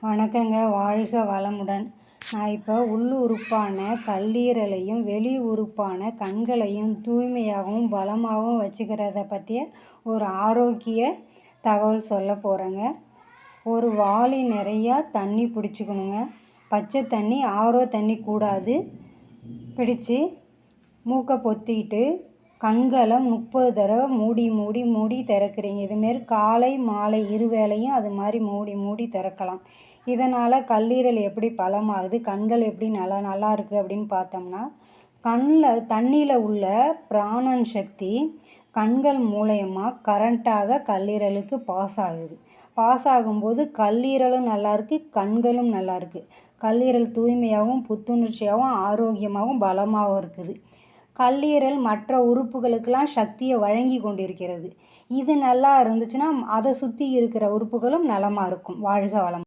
வணக்கங்க. வாழ்க வளமுடன். நான் இப்போ உள்ளுறுப்பான கல்லீரலையும் வெளி உறுப்பான கண்களையும் தூய்மையாகவும் பலமாகவும் வச்சுக்கிறத பற்றிய ஒரு ஆரோக்கிய தகவல் சொல்ல போகிறேங்க. ஒரு வாளி நிறையா தண்ணி பிடிச்சிக்கணுங்க. பச்சை தண்ணி, ஆரோ தண்ணி கூடாது. பிடிச்சி மூக்கை பொத்திக்கிட்டு கண்களை 30 தடவை மூடி மூடி மூடி திறக்கிறீங்க. இதுமாரி காலை மாலை இருவேளையும் அது மாதிரி மூடி மூடி திறக்கலாம். இதனால் கல்லீரல் எப்படி பலமாகுது, கண்கள் எப்படி நல்லா இருக்குது அப்படின்னு பார்த்தோம்னா, தண்ணியில் உள்ள பிராணன் சக்தி கண்கள் மூலயமா கரண்ட்டாக கல்லீரலுக்கு பாஸ் ஆகுது. பாஸ் ஆகும்போது கல்லீரலும் நல்லாயிருக்கு, கண்களும் நல்லாயிருக்கு. கல்லீரல் தூய்மையாகவும் புத்துணர்ச்சியாகவும் ஆரோக்கியமாகவும் பலமாகவும் இருக்குது. கல்லீரல் மற்ற உறுப்புகளுக்கெல்லாம் சக்தியை வழங்கி கொண்டிருக்கிறது. இது நல்லா இருந்துச்சுன்னா அதை சுற்றி இருக்கிற உறுப்புகளும் நலமாக இருக்கும். வாழ்க வளம்.